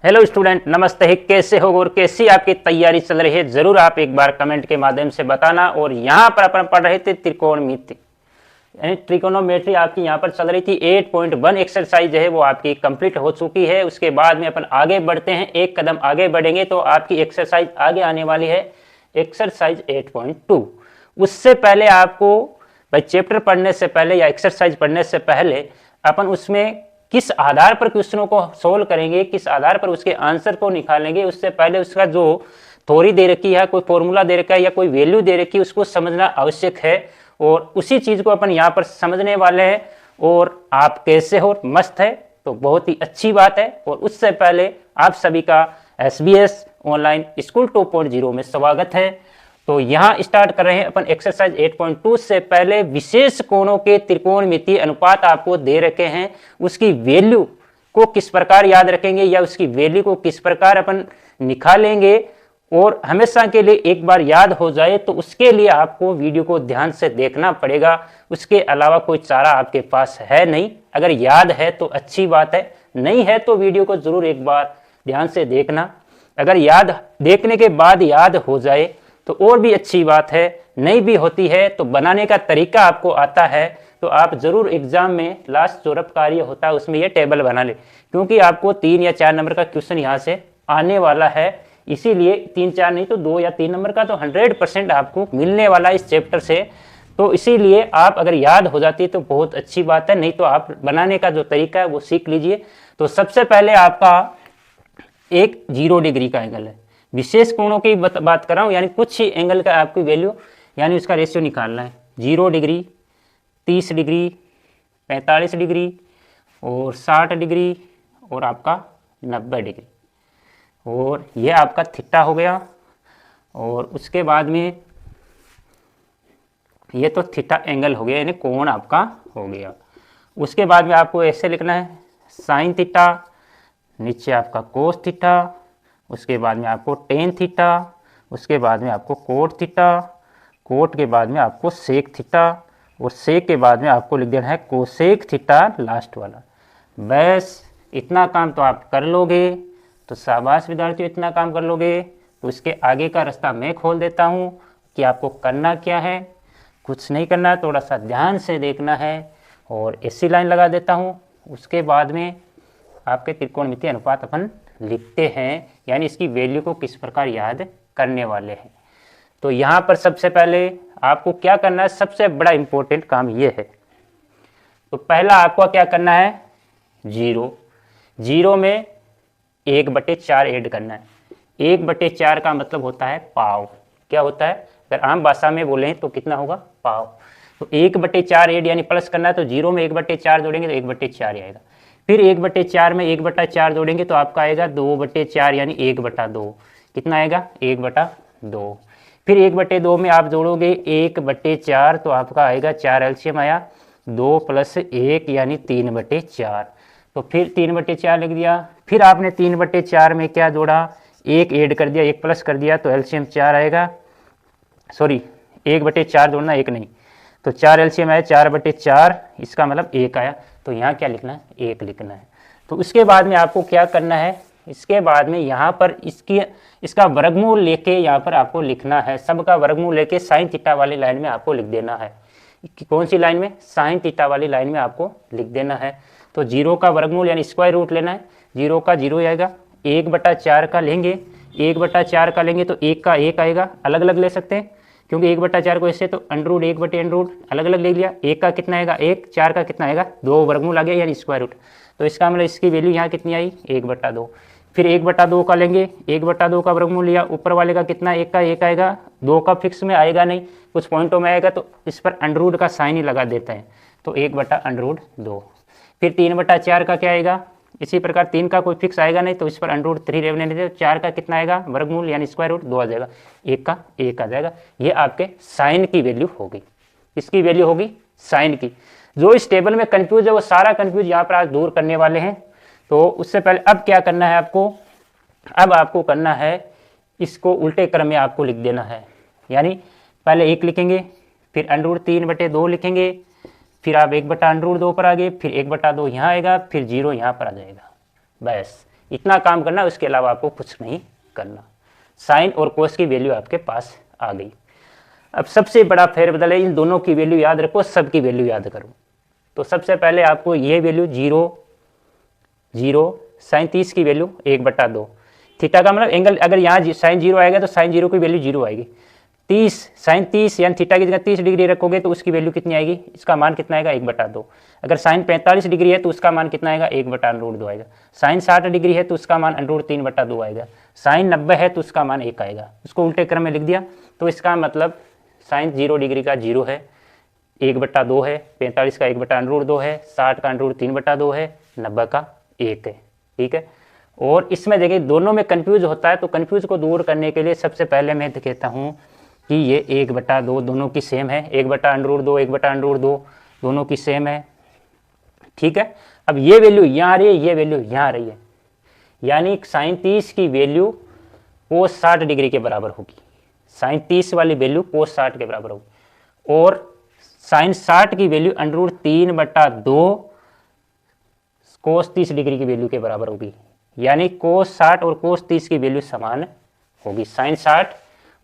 Hello student, नमस्ते। कैसे हो और कैसी आपकी तैयारी चल रही है, जरूर आप एक बार कमेंट के माध्यम से बताना। और यहाँ पर अपन पढ़ रहे थे त्रिकोणमिति यानी ट्रिकोनोमेट्री आपकी यहाँ पर चल रही थी। 8.1 एक्सरसाइज है वो आपकी कंप्लीट हो चुकी है। उसके बाद में अपन आगे बढ़ते हैं, एक कदम आगे बढ़ेंगे तो आपकी एक्सरसाइज आगे आने वाली है एक्सरसाइज 8.2। उससे पहले आपको भाई चैप्टर पढ़ने से पहले या एक्सरसाइज पढ़ने से पहले अपन उसमें किस आधार पर क्वेश्चनों को सोल्व करेंगे, किस आधार पर उसके आंसर को निकालेंगे, उससे पहले उसका जो थ्योरी दे रखी है, कोई फॉर्मूला दे रखा है या कोई वैल्यू दे रखी है, उसको समझना आवश्यक है। और उसी चीज को अपन यहाँ पर समझने वाले हैं। और आप कैसे हो, मस्त है तो बहुत ही अच्छी बात है। और उससे पहले आप सभी का SBS ऑनलाइन स्कूल 2.0 में स्वागत है। तो यहाँ स्टार्ट कर रहे हैं अपन एक्सरसाइज 8.2। से पहले विशेष कोणों के त्रिकोणमितीय अनुपात आपको दे रखे हैं, उसकी वैल्यू को किस प्रकार याद रखेंगे या उसकी वैल्यू को किस प्रकार अपन निकालेंगे और हमेशा के लिए एक बार याद हो जाए, तो उसके लिए आपको वीडियो को ध्यान से देखना पड़ेगा। उसके अलावा कोई चारा आपके पास है नहीं। अगर याद है तो अच्छी बात है, नहीं है तो वीडियो को जरूर एक बार ध्यान से देखना। अगर याद देखने के बाद याद हो जाए तो और भी अच्छी बात है, नहीं भी होती है तो बनाने का तरीका आपको आता है तो आप जरूर एग्जाम में लास्ट जो रफ कार्य होता है उसमें ये टेबल बना ले, क्योंकि आपको 3 या 4 नंबर का क्वेश्चन यहाँ से आने वाला है। इसीलिए 3-4 नहीं तो 2 या 3 नंबर का तो 100% आपको मिलने वाला इस चैप्टर से। तो इसीलिए आप अगर याद हो जाती है तो बहुत अच्छी बात है, नहीं तो आप बनाने का जो तरीका है वो सीख लीजिए। तो सबसे पहले आपका एक 0 डिग्री का एंगल है। विशेष कोणों की बात कर रहा हूँ, यानी कुछ ही एंगल का आपकी वैल्यू यानी उसका रेशियो निकालना है। 0 डिग्री, 30 डिग्री, 45 डिग्री और 60 डिग्री और आपका 90 डिग्री। और ये आपका थीटा हो गया। और उसके बाद में ये तो थीटा एंगल हो गया, यानी कोण आपका हो गया। उसके बाद में आपको ऐसे लिखना है साइन थीटा, नीचे आपका कोस थीटा, उसके बाद में आपको टेन थीटा, उसके बाद में आपको कोट थीटा, कोट के बाद में आपको सेक थीटा और सेक के बाद में आपको लिख देना है कोसेक थीटा लास्ट वाला। बस इतना काम तो आप कर लोगे तो शाबाश विद्यार्थियों, इतना काम कर लोगे तो इसके आगे का रास्ता मैं खोल देता हूँ कि आपको करना क्या है। कुछ नहीं करना है, थोड़ा सा ध्यान से देखना है और ऐसी लाइन लगा देता हूँ। उसके बाद में आपके त्रिकोणमितीय अनुपात अपन लिखते हैं, यानी इसकी वैल्यू को किस प्रकार याद करने वाले हैं। तो यहाँ पर सबसे पहले आपको क्या करना है, सबसे बड़ा इंपॉर्टेंट काम ये है। तो पहला आपको क्या करना है, 0 में 1/4 ऐड करना है। 1/4 का मतलब होता है पाव। क्या होता है, अगर आम भाषा में बोले तो कितना होगा, पाव। तो 1/4 ऐड यानी प्लस करना है, तो 0 में 1/4 जोड़ेंगे तो 1/4 आएगा। फिर 1/4 में 1/4 जोड़ेंगे तो आपका आएगा 2/4 यानी 1/2। कितना आएगा, 1/2। फिर 1/2 में आप जोड़ोगे 1/4 तो आपका आएगा 4 एलसीएम आया, 2 + 1 यानी 3/4। तो फिर 3/4 लिख दिया। फिर आपने 3/4 में क्या जोड़ा, 1 ऐड कर दिया, 1 प्लस कर दिया तो एलसीएम 4 आएगा। सॉरी 1/4 जोड़ना, 1 नहीं, तो 4 एलसीएम आया, 4/4 इसका मतलब 1 आया। तो यहाँ क्या लिखना है, 1 लिखना है। तो उसके बाद में आपको क्या करना है, इसके बाद में यहाँ पर इसका वर्गमूल लेके यहाँ पर आपको लिखना है। सबका वर्गमूल लेके साइन थीटा वाली लाइन में आपको लिख देना है। कौन सी लाइन में, साइन थीटा वाली लाइन में आपको लिख देना है। तो 0 का वर्गमूल यानी स्क्वायर रूट लेना है। 0 का 0 आएगा, 1/4 का लेंगे, 1/4 का लेंगे तो 1 का 1 आएगा। अलग अलग ले सकते हैं क्योंकि 1/4 को ऐसे तो अंडररूट 1/√, अलग अलग ले लिया। 1 का कितना आएगा 1, 4 का कितना आएगा 2, वर्गमूल आ गया यानी स्क्वायर रूट। तो इसका मतलब इसकी वैल्यू यहाँ कितनी आई, 1/2। फिर 1/2 का लेंगे, 1/2 का वर्गमूल लिया, ऊपर वाले का कितना 1 का 1 आएगा, 2 का फिक्स में आएगा नहीं, कुछ पॉइंटों में आएगा तो इस पर अंडररूट का साइन ही लगा देते हैं, तो 1/√2। फिर 3/4 का क्या आएगा, इसी प्रकार 3 का कोई फिक्स आएगा नहीं तो इस पर √3 रहने देते। 4 का कितना आएगा वर्गमूल यानी स्क्वायर रूट 2 आ जाएगा, 1 का 1 आ जाएगा। ये आपके साइन की वैल्यू होगी। इसकी वैल्यू होगी साइन की। जो इस टेबल में कंफ्यूज है वो सारा कंफ्यूज यहाँ पर आज दूर करने वाले हैं। तो उससे पहले अब क्या करना है आपको, अब आपको करना है इसको उल्टे क्रम में आपको लिख देना है। यानी पहले 1 लिखेंगे, फिर √3/2 लिखेंगे, फिर आप 1/√2 पर आ गए, फिर 1/2 यहाँ आएगा, फिर 0 यहाँ पर आ जाएगा। बस इतना काम करना, उसके अलावा आपको कुछ नहीं करना। साइन और कोस की वैल्यू आपके पास आ गई। अब सबसे बड़ा फेरबदल है, इन दोनों की वैल्यू याद रखो, सबकी वैल्यू याद करो। तो सबसे पहले आपको ये वैल्यू 0 साइन 30 की वैल्यू 1/2, थीटा का मतलब एंगल, अगर यहाँ साइन 0 आएगा तो साइन 0 की वैल्यू 0 आएगी। 30 साइन 30 यानी थीटा की जगह 30 डिग्री रखोगे तो उसकी वैल्यू कितनी आएगी, इसका मान कितना आएगा 1/2। अगर साइन 45 डिग्री है तो उसका मान कितना आएगा 1/√2 आएगा। साइन 60 डिग्री है तो उसका मान √3/2 आएगा। साइन 90 है तो उसका मान 1 आएगा। उसको उल्टे क्रम में लिख दिया तो इसका मतलब साइन 0 डिग्री का 0 है, 1/2 है, 45 का 1/√2 है, 60 का √3/2 है, 90 का 1 है। ठीक है, और इसमें देखिए दोनों में कंफ्यूज होता है, तो कंफ्यूज को दूर करने के लिए सबसे पहले मैं कहता हूँ कि ये 1/2 दोनों की सेम है, 1/√2 1/√2 दोनों की सेम है। ठीक है, अब ये वैल्यू यहाँ आ रही है, ये वैल्यू यहाँ आ रही है, यानी साइन 30 की वैल्यू कोस 60 डिग्री के बराबर होगी। साइन 30 वाली वैल्यू कोस 60 के बराबर होगी, और साइन 60 की वैल्यू √3/2 कोस 30 डिग्री की वैल्यू के बराबर होगी, यानी कोस 60 और कोस 30 की वैल्यू समान होगी। साइन 60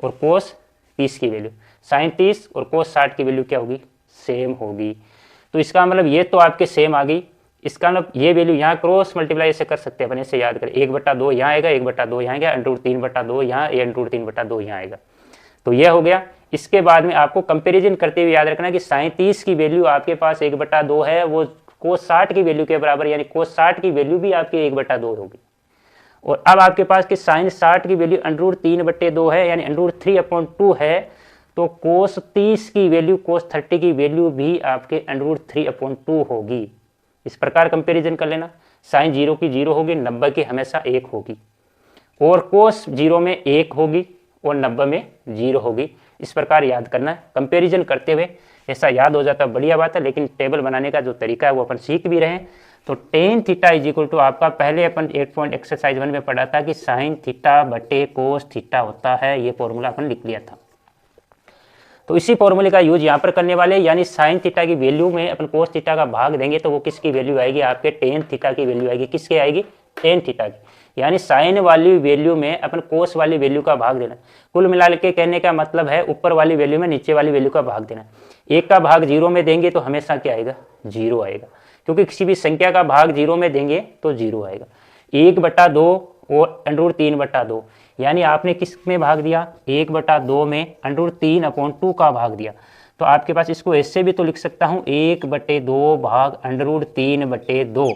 और कोस 30 की वैल्यू, साइन 30 और कोस 60 की वैल्यू क्या होगी, सेम होगी। तो इसका मतलब ये तो आपके सेम आ गई, इसका मतलब ये वैल्यू यहाँ क्रॉस मल्टीप्लाई ऐसे कर सकते हैं अपन, ऐसे याद करें, 1/2 यहाँ आएगा, 1/2 यहाँ आएगा, √3/2 यहाँ, √3/2 यहाँ आएगा। तो ये हो गया। इसके बाद में आपको कंपैरिजन करते हुए याद रखना कि साइन 30 की वैल्यू आपके पास 1/2 है, वो कोस 60 की वैल्यू के बराबर, यानी कोस 60 की वैल्यू भी आपकी 1/2 होगी। और अब आपके पास कि साइन 60 की वैल्यू √3/2 है, यानी √3/2 है, तो कोस 30 की वैल्यू, कोस 30 की वैल्यू भी आपके √3/2 होगी। इस प्रकार कंपैरिजन कर लेना, साइन 0 की 0 होगी, 90 की हमेशा 1 होगी, और कोस 0 में 1 होगी और 90 में 0 होगी। इस प्रकार याद करना है। कंपैरिजन करते हुए ऐसा याद हो जाता है, बढ़िया बात है, लेकिन टेबल बनाने का जो तरीका है वो अपन सीख भी रहे हैं। तो tan theta is equal to आपका पहले अपन 8 पॉइंट एक्सरसाइज 1 में पढ़ा था कि साइन थीटा बटे कोस थीटा होता है, ये फॉर्मूला अपन लिख लिया था। तो इसी फॉर्मूले का यूज यहाँ पर करने वाले, यानी साइन थीटा की वैल्यू में अपन कोस थीटा का भाग देंगे तो वो किसकी वैल्यू आएगी, आपके टेन थीटा की वैल्यू आएगी। किसकी आएगी, टेन थीटा की, यानी साइन वाली वैल्यू में अपन कोस वाली वैल्यू का भाग देना। कुल मिला के कहने का मतलब है ऊपर वाली वैल्यू में नीचे वाली वैल्यू का भाग देना। 1 का भाग 0 में देंगे तो हमेशा क्या आएगा, 0 आएगा, क्योंकि किसी भी संख्या का भाग 0 में देंगे तो 0 आएगा। 1/2 और √3/2, यानी आपने किस में भाग दिया, 1/2 में √3/2 का भाग दिया। तो आपके पास इसको ऐसे भी तो लिख सकता हूँ, 1/2 भाग √3/2।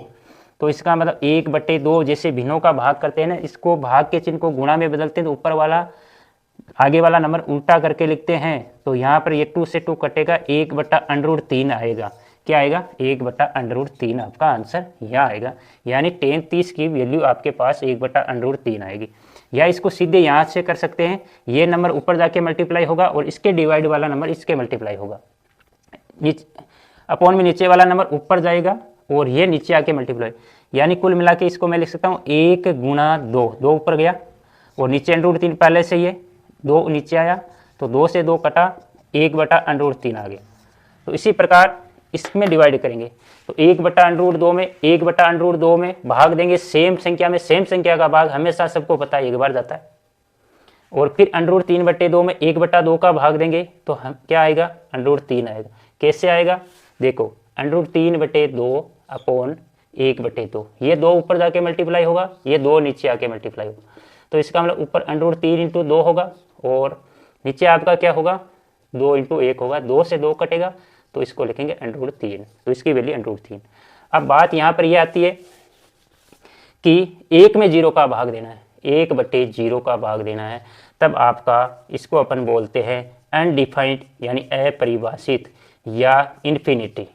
तो इसका मतलब 1/2 जैसे भिन्नों का भाग करते हैं ना, इसको भाग के चिन्ह को गुणा में बदलते हैं तो ऊपर वाला आगे वाला नंबर उल्टा करके लिखते हैं। तो यहाँ पर ये 2 से 2 कटेगा, 1/√3 आएगा। क्या आएगा, 1/√3 आपका आंसर यहाँ आएगा, यानी टेन 30 की वैल्यू आपके पास 1/√3 आएगी। या इसको सीधे यहाँ से कर सकते हैं, ये नंबर ऊपर जाके मल्टीप्लाई होगा और इसके डिवाइड वाला नंबर इसके मल्टीप्लाई होगा। अपॉन में नीचे वाला नंबर ऊपर जाएगा और ये नीचे आके मल्टीप्लाई, यानी कुल मिला के इसको मैं लिख सकता हूँ 1 गुणा 2, 2 ऊपर गया और नीचे √3 पहले से ही है, 2 नीचे आया तो 2 से 2 कटा, 1/√3 आ गया। तो इसी प्रकार इसमें डिवाइड करेंगे तो 1/√2 में 1/√2 में भाग देंगे सेम संख्या में, सेम संख्या का भाग हमेशा सबको पता है एक बार जाता है। और फिर √3/2 में 1/2 का भाग देंगे तो हम क्या आएगा, √3 आएगा। कैसे आएगा, देखो √3/2 अपॉन 1/2, ये 2 ऊपर जाके मल्टीप्लाई होगा, ये 2 नीचे आके मल्टीप्लाई होगा। तो इसका मतलब ऊपर √3 × 2 होगा और नीचे आपका क्या होगा, 2 × 1 होगा, 2 से 2 कटेगा तो इसको लिखेंगे √3, तो इसकी वैल्यू √3। अब बात यहाँ पर यह आती है कि 1 में 0 का भाग देना है, 1/0 का भाग देना है, तब आपका इसको अपन बोलते हैं अनडिफाइंड, यानी अपरिभाषित या इन्फिनिटी।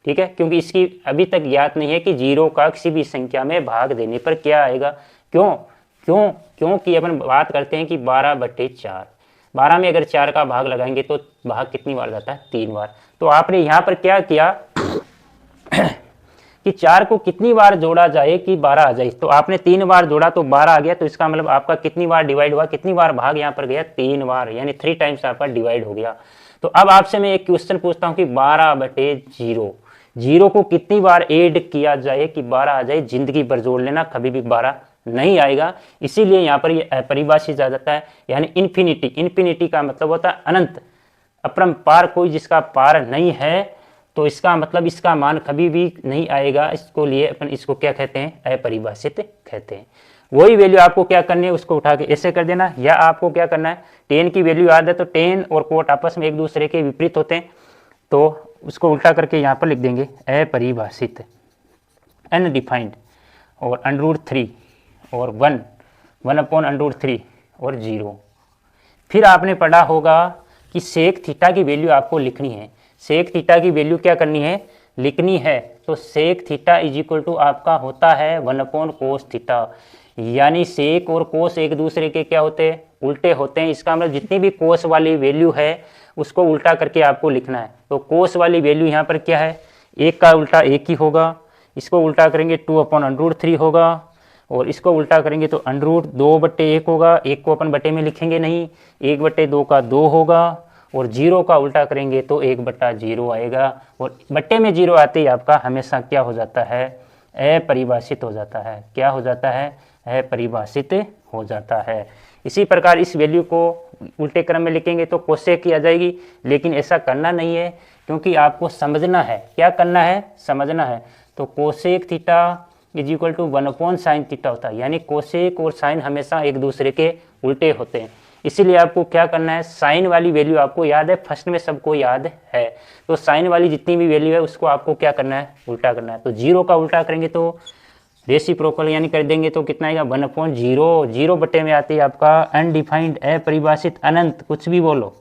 ठीक है, क्योंकि इसकी अभी तक ज्ञात नहीं है कि 0 का किसी भी संख्या में भाग देने पर क्या आएगा। क्योंकि अपन बात करते हैं कि 12/4, 12 में अगर 4 का भाग लगाएंगे तो भाग कितनी बार जाता है, 3 बार। तो आपने यहाँ पर क्या किया कि 4 को कितनी बार जोड़ा जाए कि 12 आ जाए, तो आपने 3 बार जोड़ा तो 12 आ गया। तो इसका मतलब आपका कितनी बार डिवाइड हुआ, कितनी बार भाग यहाँ पर गया, 3 बार, यानी 3 टाइम्स आपका डिवाइड हो गया। तो अब आपसे मैं एक क्वेश्चन पूछता हूँ कि 12/0, जीरो को कितनी बार ऐड किया जाए कि 12 आ जाए, जिंदगी भर जोड़ लेना, कभी भी 12 नहीं आएगा। इसीलिए यहाँ पर ये अपरिभाषित आ जाता है, यानी इन्फिनिटी। इन्फिनिटी का मतलब होता है अनंत, अपरंपार, कोई जिसका पार नहीं है, तो इसका मतलब इसका मान कभी भी नहीं आएगा। इसको लिए अपन इसको क्या कहते हैं, अपरिभाषित कहते हैं। वही वैल्यू आपको क्या करनी है, उसको उठा के ऐसे कर देना, या आपको क्या करना है, टेन की वैल्यू याद है तो टेन और कोट आपस में एक दूसरे के विपरीत होते हैं, तो उसको उल्टा करके यहाँ पर लिख देंगे अपरिभाषित, अनडिफाइंड, और √3 और 1/√3 और 0। फिर आपने पढ़ा होगा कि सेक थीटा की वैल्यू आपको लिखनी है। सेक थीटा की वैल्यू क्या करनी है, लिखनी है। तो sec theta is equal to आपका होता है 1/cos थीटा, यानी सेक और कोस एक दूसरे के क्या होते हैं, उल्टे होते हैं। इसका मतलब जितनी भी कोस वाली वैल्यू है उसको उल्टा करके आपको लिखना है। तो कोस वाली वैल्यू यहाँ पर क्या है, एक का उल्टा एक ही होगा, इसको उल्टा करेंगे 2/√3 होगा, और इसको उल्टा करेंगे तो √2/1 होगा। एक को अपन बटे में लिखेंगे नहीं, 1/2 का 2 होगा, और 0 का उल्टा करेंगे तो 1/0 आएगा। और बट्टे में 0 आते ही आपका हमेशा क्या हो जाता है, अपरिभाषित हो जाता है। क्या हो जाता है, अपरिभाषित हो जाता है। इसी प्रकार इस वैल्यू को उल्टे क्रम में लिखेंगे तो कोसेक की आ जाएगी, लेकिन ऐसा करना नहीं है, क्योंकि आपको समझना है। क्या करना है, समझना है। तो cosec theta is equal to 1/sin theta होता है, यानी कोसेक और साइन हमेशा एक दूसरे के उल्टे होते हैं। इसीलिए आपको क्या करना है, साइन वाली वैल्यू आपको याद है, फर्स्ट में सबको याद है, तो साइन वाली जितनी भी वैल्यू है उसको आपको क्या करना है, उल्टा करना है। तो 0 का उल्टा करेंगे तो रेसिप्रोकल यानी कर देंगे तो कितना आएगा, 1/0। 0 बटे में आती है आपका अनडिफाइंड, अपरिभाषित, अनंत, कुछ भी बोलो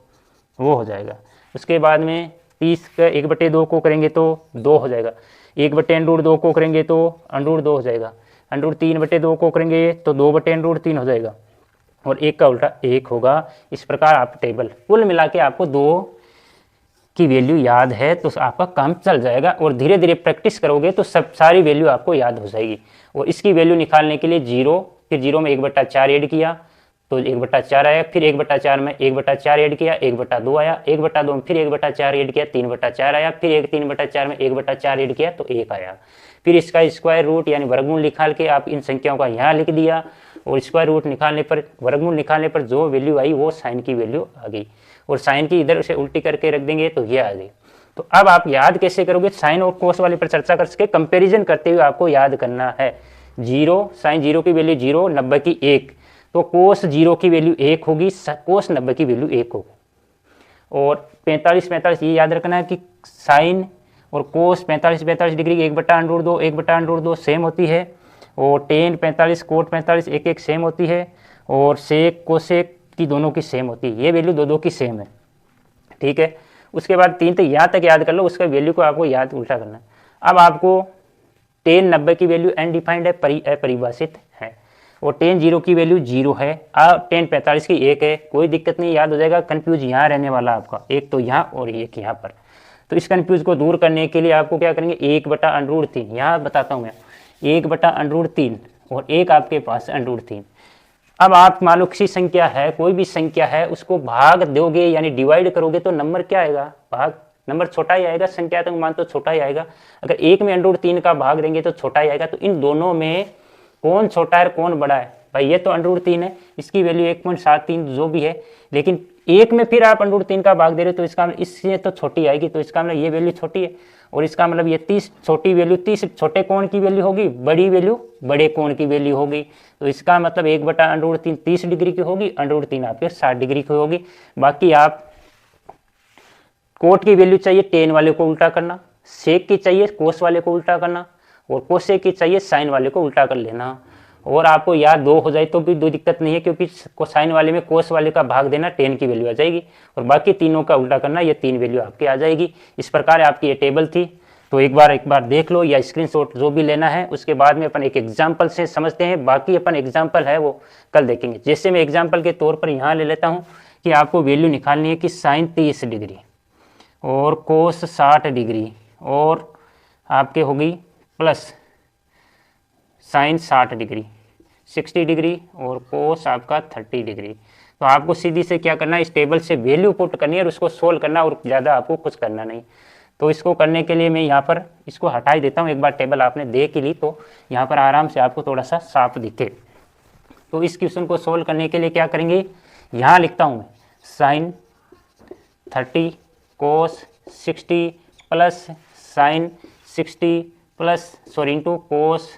वो हो जाएगा। उसके बाद में 30 का 1/2 को करेंगे तो 2 हो जाएगा, 1/√2 को करेंगे तो √2 हो जाएगा, √3/2 को करेंगे तो 2/√3 हो जाएगा, और 1 का उल्टा 1 होगा। इस प्रकार आप टेबल कुल मिला के आपको 2 की वैल्यू याद है तो आपका काम चल जाएगा, और धीरे धीरे प्रैक्टिस करोगे तो सब सारी वैल्यू आपको याद हो जाएगी। और इसकी वैल्यू निकालने के लिए 0, फिर 0 में 1/4 ऐड किया तो 1/4 आया, फिर 1/4 में 1/4 ऐड किया 1/2 आया, 1/2 में फिर 1/4 ऐड किया 3/4 आया, फिर 3/4 में 1/4 ऐड किया तो 1 आया। फिर इसका स्क्वायर रूट यानी वर्गमूल निकाल के आप इन संख्याओं का यहाँ लिख दिया, और स्क्वायर रूट निकालने पर, वर्गमूल निकालने पर जो वैल्यू आई वो साइन की वैल्यू आ गई, और साइन की इधर से उल्टी करके रख देंगे तो ये आ गई। तो अब आप याद कैसे करोगे, साइन और कोस वाले पर चर्चा करके कंपैरिजन करते हुए आपको याद करना है। 0, साइन 0 की वैल्यू 0, 90 की 1, तो कोस 0 की वैल्यू 1 होगी, कोस 90 की वैल्यू 1 होगी। और 45 ये याद रखना है कि साइन और कोस 45 डिग्री 1/√2 1/√2 सेम होती है, और टेन 45 कोट 45 एक सेम होती है, और सेक कोसेक की दोनों की सेम होती है। ये वैल्यू दो की सेम है, ठीक है। उसके बाद 3 तक यहाँ तक याद कर लो, उसका वैल्यू को आपको याद उल्टा करना है। अब आपको टेन 90 की वैल्यू अनडिफाइंड है, अपरिभाषित है, और टेन 0 की वैल्यू 0 है, टेन 45 की 1 है, कोई दिक्कत नहीं, याद हो जाएगा। कन्फ्यूज यहाँ रहने वाला आपका, एक तो यहाँ और एक यहाँ पर। तो इस कन्फ्यूज को दूर करने के लिए आपको क्या करेंगे, 1/√3, यहाँ बताता हूँ मैं, 1/√3, और एक आपके पास √3। अब आप मान लो किसी संख्या है, कोई भी संख्या है, उसको भाग दोगे यानी डिवाइड करोगे तो नंबर क्या आएगा, भाग नंबर छोटा ही आएगा, संख्या तक मान तो छोटा ही आएगा। अगर एक में √3 का भाग देंगे तो छोटा ही आएगा। तो इन दोनों में कौन छोटा है कौन बड़ा है, भाई ये तो √3 है, इसकी वैल्यू 1.73 जो भी है, लेकिन एक में फिर आप √3 का भाग दे रहे हो तो इसका मतलब इससे तो छोटी आएगी, तो इसका मतलब ये वैल्यू छोटी है, और इसका मतलब ये 30 छोटी वैल्यू 30 छोटे कोण की वैल्यू होगी, बड़ी वैल्यू बड़े कोण की वैल्यू होगी। तो इसका मतलब 1/√3 30 डिग्री की होगी, √3 आपके 60 डिग्री की होगी। बाकी आप कोट की वैल्यू चाहिए टेन वाले को उल्टा करना, सेक की चाहिए कोस वाले को उल्टा करना, और कोसेक की चाहिए साइन वाले को उल्टा कर लेना। और आपको याद 2 हो जाए तो भी कोई दिक्कत नहीं है, क्योंकि साइन वाले में कोस वाले का भाग देना, टेन की वैल्यू आ जाएगी, और बाकी तीनों का उल्टा करना, ये 3 वैल्यू आपकी आ जाएगी। इस प्रकार आपकी ये टेबल थी, तो एक बार देख लो, या स्क्रीनशॉट जो भी लेना है। उसके बाद में अपन एक एग्जाम्पल से समझते हैं, बाकी अपन एग्जाम्पल है वो कल देखेंगे। जैसे मैं एग्जाम्पल के तौर पर यहाँ ले लेता हूँ कि आपको वैल्यू निकालनी है कि साइन 30 डिग्री और कोस 60 डिग्री, और आपके होगी प्लस साइन 60 डिग्री 60 डिग्री, और कोस आपका 30 डिग्री। तो आपको सीधी से क्या करना है, इस टेबल से वैल्यू पुट करनी है और उसको सोल्व करना, और ज़्यादा आपको कुछ करना नहीं। तो इसको करने के लिए मैं यहाँ पर इसको हटा ही देता हूँ। एक बार टेबल आपने देख ही ली तो यहाँ पर आराम से आपको थोड़ा सा साफ दिखे। तो इस क्वेश्चन को सोल्व करने के लिए क्या करेंगे, यहाँ लिखता हूँ मैं साइन 30 कोस 60 plus sign 60 plus into cos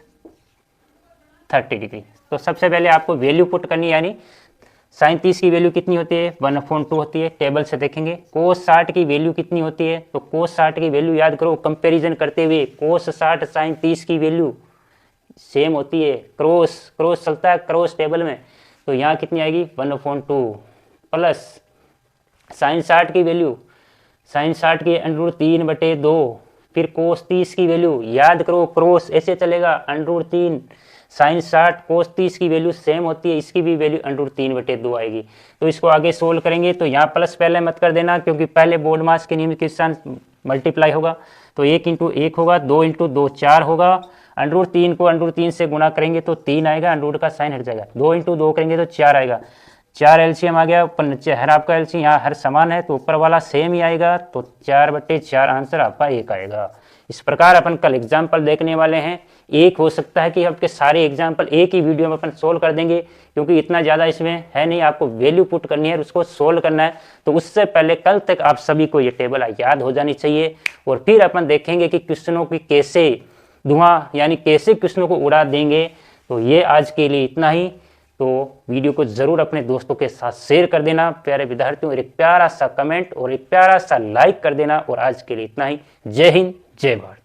30 degree. तो सबसे पहले आपको वैल्यू पुट करनी है, यानी साइन 30 की वैल्यू कितनी होती है 1/2 होती है, टेबल से देखेंगे। कोस 60 की वैल्यू कितनी होती है, तो कोस 60 की वैल्यू याद करो, कंपैरिजन करते हुए कोस 60 साइन 30 की वैल्यू सेम होती है, क्रॉस चलता है क्रॉस टेबल में, तो यहाँ कितनी आएगी 1/2 प्लस साइन 60 की वैल्यू, साइन 60 की √3/2, फिर कोस 30 की वैल्यू याद करो, क्रॉस ऐसे चलेगा √3, साइन 60 कोस 30 की वैल्यू सेम होती है, इसकी भी वैल्यू √3/2 आएगी। तो इसको आगे सोल्व करेंगे, तो यहाँ प्लस पहले मत कर देना, क्योंकि पहले बोर्ड मास के नियम के अनुसार मल्टीप्लाई होगा, तो 1 × 1 होगा, 2 × 2 4 होगा, √3 को √3 से गुणा करेंगे तो 3 आएगा, √ का साइन हट जाएगा, 2 × 2 करेंगे तो 4 आएगा, 4 एलसीएम आ गया, ऊपर नीचे हर आपका एलसीएम यहाँ हर समान है, तो ऊपर वाला सेम ही आएगा, तो 4/4 आंसर आपका 1 आएगा। इस प्रकार अपन कल एग्जाम्पल देखने वाले हैं। एक हो सकता है कि आपके सारे एग्जाम्पल एक ही वीडियो में अपन सोल्व कर देंगे, क्योंकि इतना ज़्यादा इसमें है नहीं, आपको वैल्यू पुट करनी है, उसको सोल्व करना है। तो उससे पहले कल तक आप सभी को ये टेबल याद हो जानी चाहिए, और फिर अपन देखेंगे कि क्वेश्चनों की कैसे धुआं यानी कैसे क्वेश्चनों को उड़ा देंगे। तो ये आज के लिए इतना ही। तो वीडियो को ज़रूर अपने दोस्तों के साथ शेयर कर देना प्यारे विद्यार्थियों, और एक प्यारा सा कमेंट और एक प्यारा सा लाइक कर देना। और आज के लिए इतना ही। जय हिंद, जय भारत।